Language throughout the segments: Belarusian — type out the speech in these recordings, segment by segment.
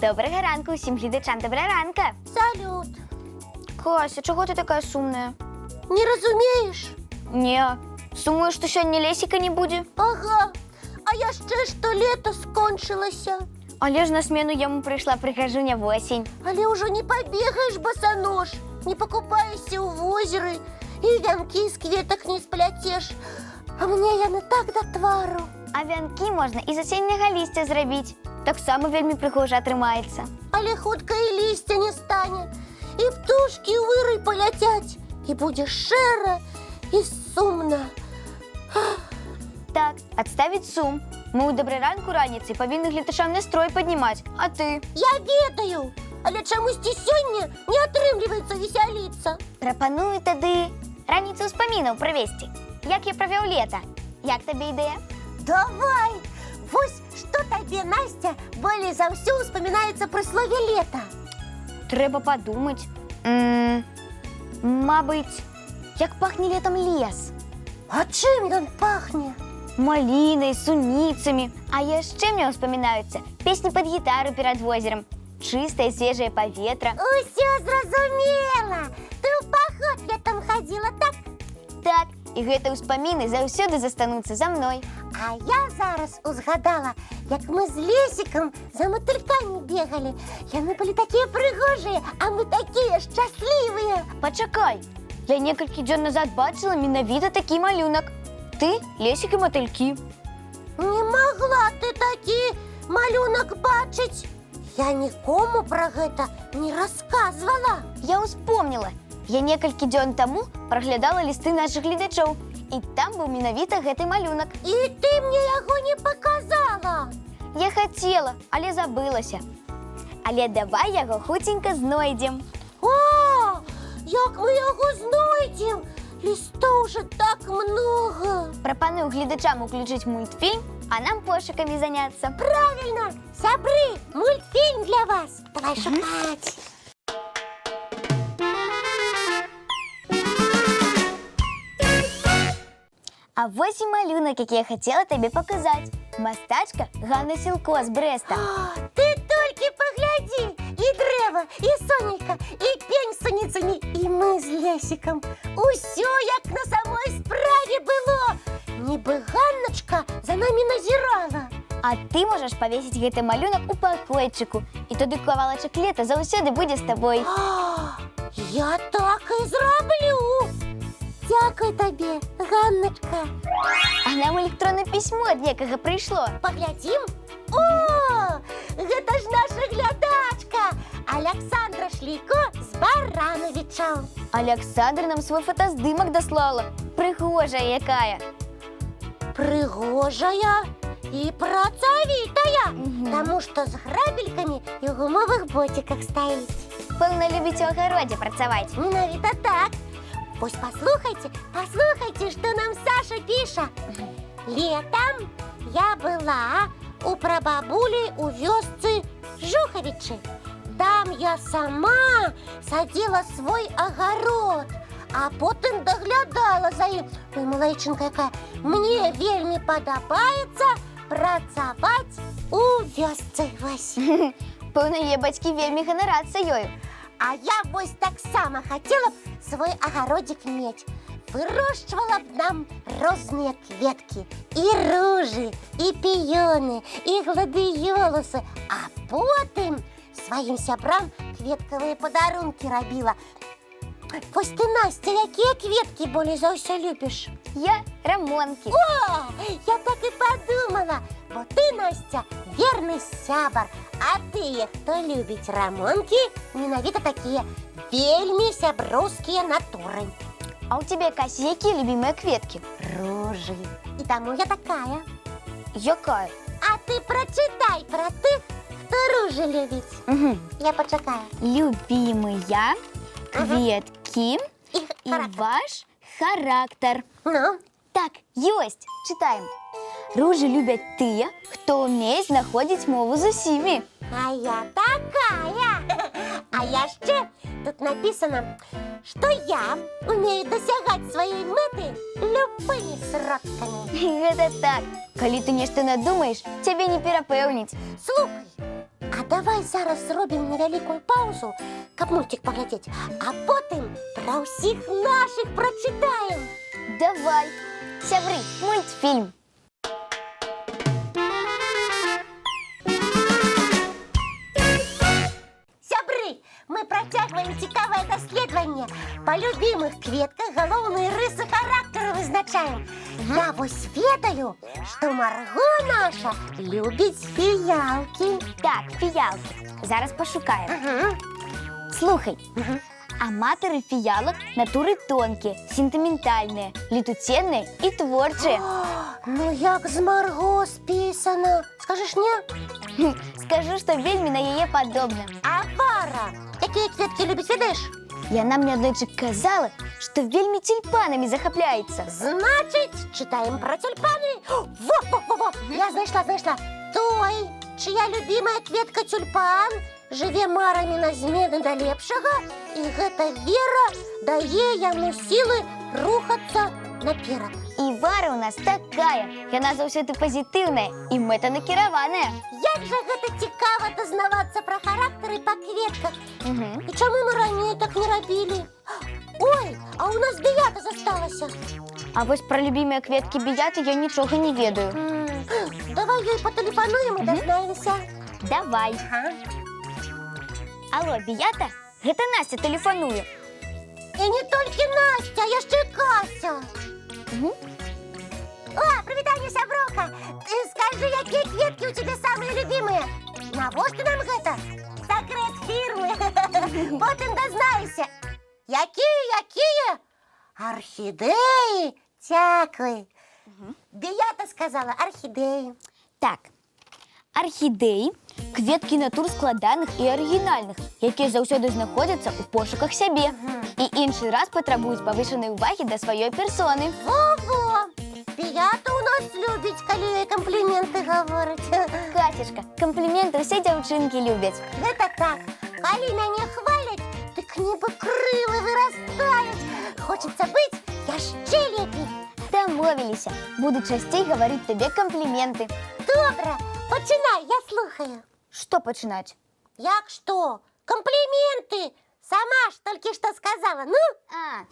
Доброго ранку усім глядачам, доброго ранка. Салют. Кася, чого ти така сумна? Не разумеешь? Ні, сумую, що сьогодні Лесіка не буде. Ага. А я ще що лето скончилося. Але ж на смену йому прийшла прихожуня в осінь. Але уже не побегаешь босонож, не покупаешься в озеро и вянки из кветок не сплетешь. А мне яны так до твару. А вянки можна із осіннього листя зробити. Так само вельми прихожа тримається. Але хутка и листья не стане, и птушки вырой полетять, и будет шеро и сумно. Так, відставить сум. Ми у добрий ранку раніці повинні глядачам настрой піднімати. А ти? Я ведаю, але чомусь ті сьогодні не атрымліваецца весяліцца. Пропоную тоді раніцю успомінів провести. Як я провів літо? Як тобі ідея? Давай! Вось што табе, Настя, болей за ўсё успамінаецца пры слове лета. Треба подумати. Мабуть, як пахне літом ліс. А чым ён пахне? Малиной, суницами. А яшчэ мне успоминаются песни под гитару перед озером. Чистое, свежее поветра. Усё зразумела! Ты ў паход летом ходила, так? Так, і гэта ўспаміны заўсёды застануцца за мной. А я зараз узгадала, як мы з Лесікам за матылькамі бегалі. Яны былі такія прыгожыя, а мы такія шчаслівыя. Пачакай, я некалькі дзён назад бачыла менавіта такі малюнак. Ты, Лесік і матылькі. Не могла ты такі малюнак бачыць. Я нікому пра гэта не расказвала. Я успомніла. Я некалькі дзён таму праглядала лісты нашых гледачоў, і там быў менавіта гэты малюнак. І ты мне яго не паказала. Я хацела, але забылася. Але давай яго хуценька знойдзем. О, як мы яго знойдзем? Лістоў же так много. Прапаную гледачам уключыць мультфільм, а нам пошукамі заняцца. Правильно, сябры, мультфільм для вас. Давай шукаць. А вось і малюнак, які я хацела табе паказаць. Мастачка Ганна Сілко з Брэста. Ты толькі паглядзі. І дрэва, і сонейка, і пень з суніцамі, і мы з Лесікам. Усё як на самой справе было. Нібы Ганначка за намі назірала. А ты можаш павесіць гэты малюнак у пакойчыку. І тады кавалачак лета заўсёды будзе з табой. Я так і зраблю. Дякуй табе, Ганначка. А нам электроннае пісьмо ад некага прыйшло. Паглядзім? О, гэта ж наша глядачка Аляксандра Шлейко з Барановіча. Аляксандр нам свой фотаздымак даслала. Прыгожая якая. Прыгожая і працавітая, таму што з грабелькамі і ў гумовых ботиках стаіць. Пэўна, любіць у агародзе працаваць. Менавіта так. Вось паслухайце, што нам Саша піша. Летам я была у прабабулі ў вёсцы Жухавічы. Там я сама садзіла свой агарод, а потым даглядала за ім. Ой, малайчынка якая. Мне вельмі падабаецца працаваць у вёсцы. Вось. Пэўна, яе бацькі вельмі ганарацца ёю. А я вось таксама хацела б свой агародзік мець. Вырошчвала б нам розныя кветкі. І ружы, і піёны, і гладыёлусы. А потым сваім сябрам кветкавыя падарункі рабіла. Вось ты, Настя, якія кветкі болей за ўсё любіш? Я рамонкі. О, я так і падумала. Бо ты, Настя, верны сябар. А тыя, хто любіць рамонкі, менавіта такія вельмі сяброўскія натуры. А у тебе, Кася, якія любімыя кветкі? Ружы. І таму я такая. Якая? А ты прачытай пра тых, хто ружы любіць. Я пачакаю. Любімыя кветкі І і ваш характар. Ну? Так, ёсць. Чытаем. Ружы любяць тыя, хто ўмее знаходзіць мову з усімі. А я такая. А яшчэ тут написано, што я умею дасягаць сваёй мэты любымі сродкамі. Гэта так. Калі ты нешта надумаеш, цябе не перапэўніць. Слухай, а А давай зараз зробимо невелику паузу, каб мультик поглядеть, а потім про всіх наших прочитаємо. Давай. Сябры, мультфильм. Сябры, мы протягиваем цікаве дослідження. По любимых кветках головные риси характеру визначаємо. Я ось ведаю, що Марго наша любить фіялки. Так, фіялки. Зараз пошукаємо. Угу. Слухай, аматоры фиалок натуры тонкие, сентиментальные, летутенные и творчие. Ну як з Марго списано. Скажеш ні? Скажу, что вельми на яе подобно. А Вара, які кветки любить, ведеш? Яна мне однойчик казала, что вельми тюльпанами захопляется. Значить, читаємо про тюльпани. Во! Я знайшла. Той, чия любимая кветка тюльпан, живе марами на змены до лепшага, і гэта вера дае яму сілы рухацца наперад. И Вара у нас такая. Яна заўсёды позитивная и мэтанакіраваная. Як жа гэта цікава дазнавацца пра характары па кветках. Угу. І чаму мы раней так не рабілі? Ой, а у нас бията засталася. А вось про любимые кветки бияты я ничего не ведаю. Давай ёй патэлефануем і дазнаемся. Давай. Ага. Алло, бията? Гэта Настя телефонуе. І не толькі Настя, а яшчэ Кася. Угу. О, привітання, сяброка! Ты скажи, якія кветкі у тебе самые любимые? Навошта нам гэта? Секрет фірмы. Потім дознаюся. Якія? Орхідеї? Дякую. Бията сказала орхідеї. Так, орхідеї – кветкі натур складаних і арыгінальных, якія заўсёды знаходзяцца ў пошуках сябе і іншы раз патрабуюць павышанай увагі да сваёй персоны. Во-во! Бията у нас любіць, калі ёй кампліменты гавораць. Катюшка, кампліменты ўсе дзяўчынкі любяць. Гэта так. Калі мяне хваляць, дык нібы крылы вырастаюць. Хочацца быць яшчэ лепей. Дамовіліся. Буду часцей гаварыць табе кампліменты. Добра, пачынай, я слухаю. Што пачынаць? Як што? Кампліменты! Сама ж толькі што сказала, ну? А,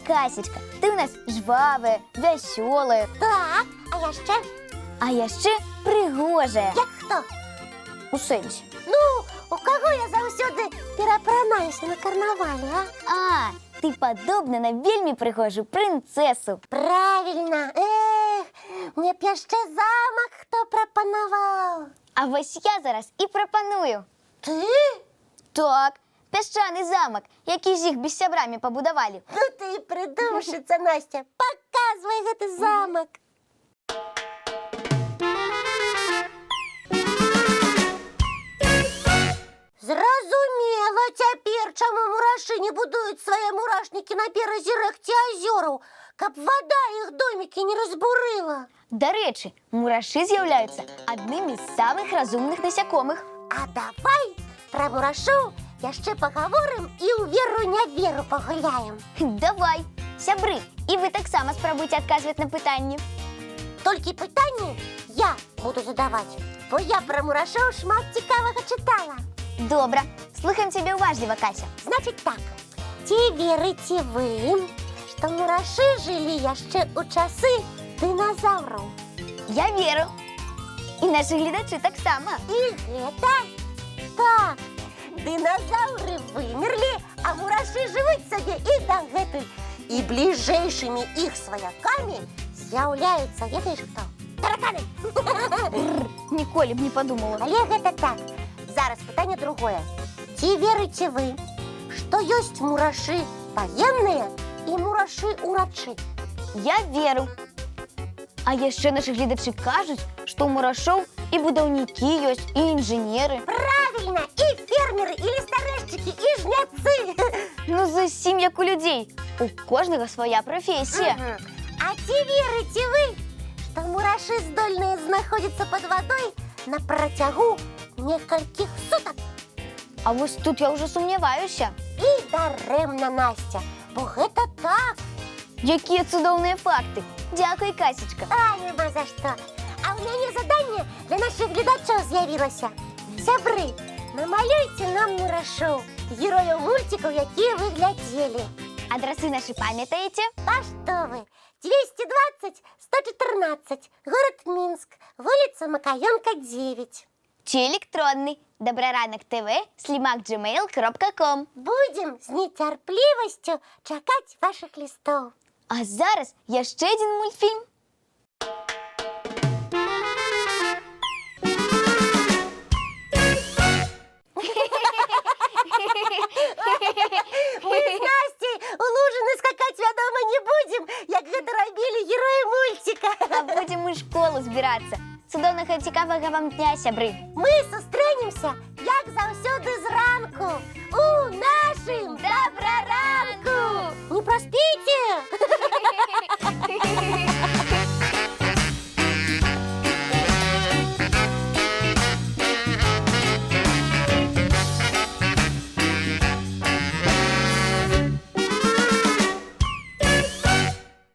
Касечка, ты у нас жвавая, вясёлая, Так, а яшчэ? а яшчэ прыгожая. Як хто? У сэнсе. Ну, у каго я заўсёды перапранаюся на карнавале, а? А, ты падобна на вельмі прыгожую прынцэсу. Правильно. Эх, мне б яшчэ замак хто прапанаваў. А вось я зараз і прапаную. Ты? Так, пясчаны замак, які з іх без сябрамі пабудавалі. Ну ты і прыдумшыца, Настя. Паказвай гэты замак. Зразумела цяпер, чаму мурашы не будуюць свае мурашнікі на беразе рэк ці азёраў, каб вада іх домікі не разбурыла. Дарэчы, мурашы з'яўляюцца аднымі з самых разумных насякомых. А давай пра мурашоў яшчэ пагаворым і ў веру-няверу пагуляем. Давай, сябры, і вы таксама спрабуйце адказваць на пытанні. Толькі пытанні я буду задаваць, бо я пра мурашоў шмат цікавага чытала. Добра, слухаем цябе уважліва, Кася. Значит так, ці верыце вы, што мурашы жылі яшчэ ў часы дыназаўраў? Я веру. І нашы гледачы таксама. І гэта так. Дыназаўры вымерлі, а мурашы жывуць сабе і дагэтуль. І бліжэйшымі іх сваякамі з'яўляюцца, ведаеш хто? Тараканы! Ніколі б не падумала. Але гэта так. Зараз пытанне другое. Ці верыце вы, што ёсць мурашы ваенныя і мурашы ўрачы? Я веру. А яшчэ нашы гледачы кажуць, што ў мурашоў і будаўнікі ёсць, і інжынеры. Правильно! І фермеры, і лістарэшчыкі, і жняцы! Ну, зусім як у людзей. У кожнага свая прафесія. А ці верыце вы, што мурашы здольныя знаходзіцца пад вадой на працягу некалькіх сутак? А вось тут я ўжо сумняваюся. І дарэмна, Настя, бо гэта так. Якія цудоўныя факты. Дзякуй, Касечка. А, няма за што. А ў мяне заданне для нашых гледачоў з'явілася. Сябры, намалюйте нам мурашоў, герояў мультикаў, якія вы глядзелі. Адресы наши памятаеце? Поштовый 220-114, город Минск, улица Макаенко, 9. Ці электронны добраранок.tv@gmail.com. Будем з нецярплівасцю чакаць ваших лістоў. А зараз яшчэ адзін мультфільм. Мы з Настей у лужыны скакаць, вядома, не будзем, як гэта рабілі героі мультика. А будзем у школу збірацца. Цудоўнага цікавага вам дня, сябры. Мы сустрэнемся, як заўсёды зранку, у нашым добраранку. Не праспіце!